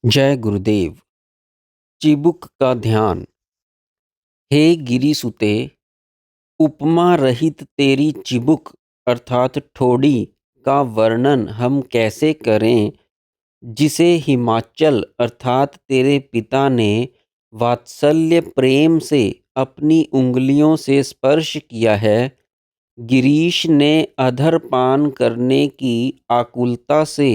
जय गुरुदेव। चिबुक का ध्यान। हे गिरिसुते, उपमा रहित तेरी चिबुक अर्थात ठोड़ी का वर्णन हम कैसे करें, जिसे हिमाचल अर्थात तेरे पिता ने वात्सल्य प्रेम से अपनी उंगलियों से स्पर्श किया है। गिरीश ने अधर पान करने की आकुलता से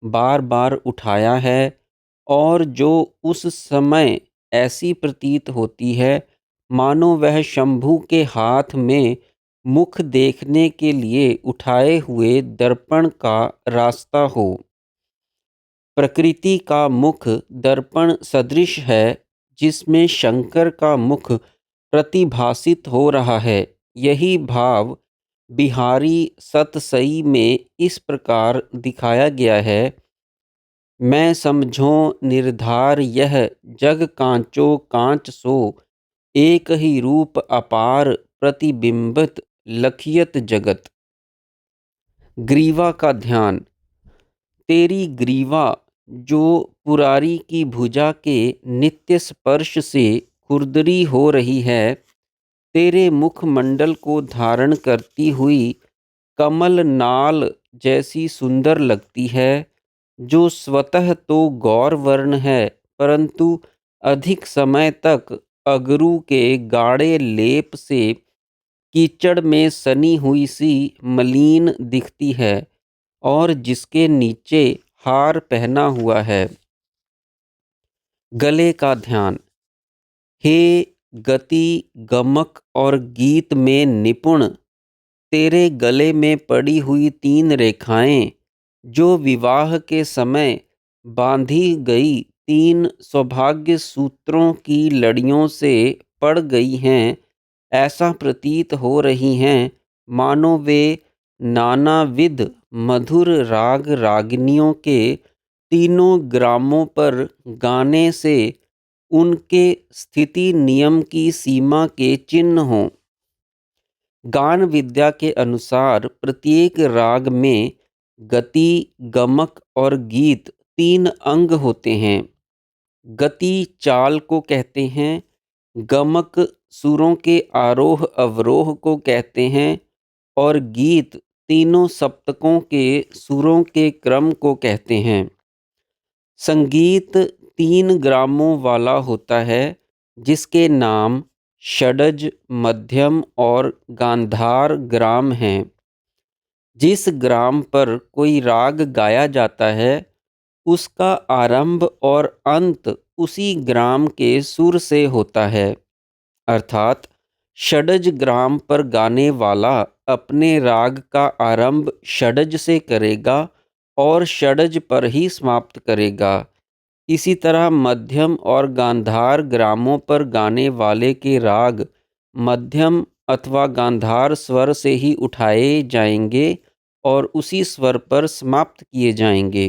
बार बार उठाया है और जो उस समय ऐसी प्रतीत होती है मानो वह शंभू के हाथ में मुख देखने के लिए उठाए हुए दर्पण का रास्ता हो। प्रकृति का मुख दर्पण सदृश है, जिसमें शंकर का मुख प्रतिभासित हो रहा है। यही भाव बिहारी सतसई में इस प्रकार दिखाया गया है। मैं समझो निर्धार यह जग कांचो कांच सो, एक ही रूप अपार प्रतिबिंबित लखियत जगत। ग्रीवा का ध्यान। तेरी ग्रीवा जो पुरारी की भुजा के नित्य स्पर्श से खुरदरी हो रही है, तेरे मुखमंडल को धारण करती हुई कमल नाल जैसी सुंदर लगती है, जो स्वतः तो गौर वर्ण है परंतु अधिक समय तक अगरू के गाढ़े लेप से कीचड़ में सनी हुई सी मलिन दिखती है और जिसके नीचे हार पहना हुआ है। गले का ध्यान। हे गति गमक और गीत में निपुण, तेरे गले में पड़ी हुई 3 रेखाएं जो विवाह के समय बांधी गई 3 सौभाग्य सूत्रों की लड़ियों से पड़ गई हैं, ऐसा प्रतीत हो रही हैं मानो वे नानाविध मधुर राग रागिनियों के तीनों ग्रामों पर गाने से उनके स्थिति नियम की सीमा के चिन्ह हों। गान विद्या के अनुसार प्रत्येक राग में गति, गमक और गीत 3 अंग होते हैं। गति चाल को कहते हैं, गमक सुरों के आरोह अवरोह को कहते हैं और गीत तीनों सप्तकों के सुरों के क्रम को कहते हैं। संगीत 3 ग्रामों वाला होता है, जिसके नाम षडज, मध्यम और गांधार ग्राम हैं। जिस ग्राम पर कोई राग गाया जाता है, उसका आरंभ और अंत उसी ग्राम के सुर से होता है। अर्थात षडज ग्राम पर गाने वाला अपने राग का आरंभ षडज से करेगा और षडज पर ही समाप्त करेगा। इसी तरह मध्यम और गांधार ग्रामों पर गाने वाले के राग मध्यम अथवा गांधार स्वर से ही उठाए जाएंगे और उसी स्वर पर समाप्त किए जाएंगे।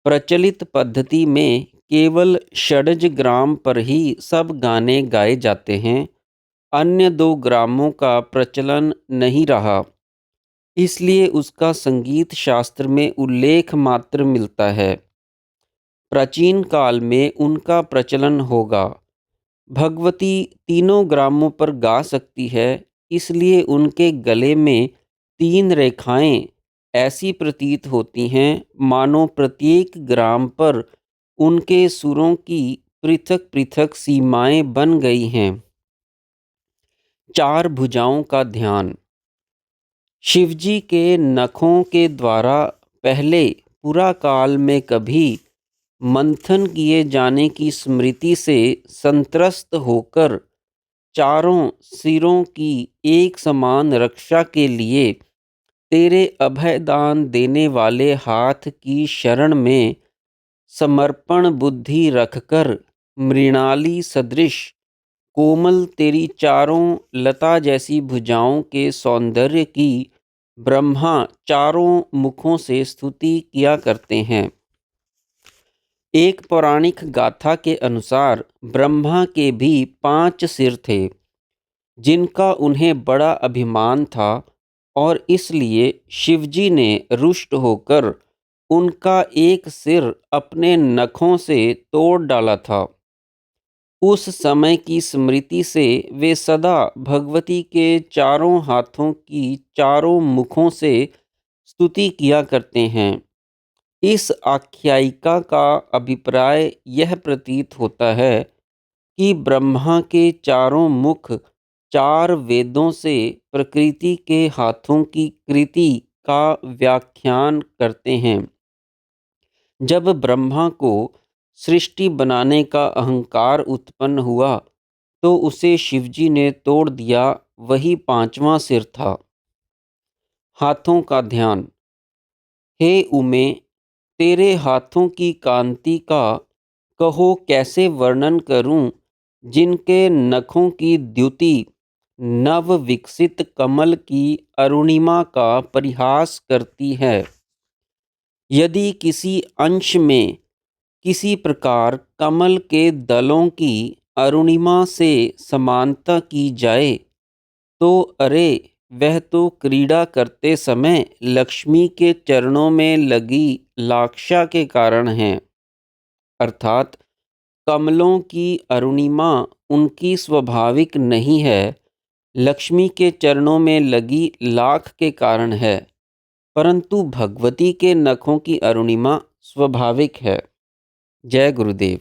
प्रचलित पद्धति में केवल षडज ग्राम पर ही सब गाने गाए जाते हैं, अन्य 2 ग्रामों का प्रचलन नहीं रहा, इसलिए उसका संगीत शास्त्र में उल्लेख मात्र मिलता है। प्राचीन काल में उनका प्रचलन होगा। भगवती तीनों ग्रामों पर गा सकती है, इसलिए उनके गले में 3 रेखाएं ऐसी प्रतीत होती हैं मानो प्रत्येक ग्राम पर उनके सुरों की पृथक पृथक सीमाएं बन गई हैं। 4 भुजाओं का ध्यान। शिवजी के नखों के द्वारा पहले पुरा काल में कभी मंथन किए जाने की स्मृति से संत्रस्त होकर चारों सिरों की एक समान रक्षा के लिए तेरे अभयदान देने वाले हाथ की शरण में समर्पण बुद्धि रखकर मृणाली सदृश कोमल तेरी चारों लता जैसी भुजाओं के सौंदर्य की ब्रह्मा चारों मुखों से स्तुति किया करते हैं। एक पौराणिक गाथा के अनुसार ब्रह्मा के भी 5 सिर थे, जिनका उन्हें बड़ा अभिमान था और इसलिए शिवजी ने रुष्ट होकर उनका एक सिर अपने नखों से तोड़ डाला था। उस समय की स्मृति से वे सदा भगवती के चारों हाथों की चारों मुखों से स्तुति किया करते हैं। इस आख्यायिका का अभिप्राय यह प्रतीत होता है कि ब्रह्मा के चारों मुख चार वेदों से प्रकृति के हाथों की कृति का व्याख्यान करते हैं। जब ब्रह्मा को सृष्टि बनाने का अहंकार उत्पन्न हुआ तो उसे शिवजी ने तोड़ दिया। वही पांचवा सिर था। हाथों का ध्यान। हे उमे, तेरे हाथों की कांति का कहो कैसे वर्णन करूं, जिनके नखों की द्युति नव विकसित कमल की अरुणिमा का परिहास करती है। यदि किसी अंश में किसी प्रकार कमल के दलों की अरुणिमा से समानता की जाए तो अरे, वह तो क्रीड़ा करते समय लक्ष्मी के चरणों में लगी लाक्षा के कारण है। अर्थात कमलों की अरुणिमा उनकी स्वाभाविक नहीं है, लक्ष्मी के चरणों में लगी लाख के कारण है, परंतु भगवती के नखों की अरुणिमा स्वाभाविक है। जय गुरुदेव।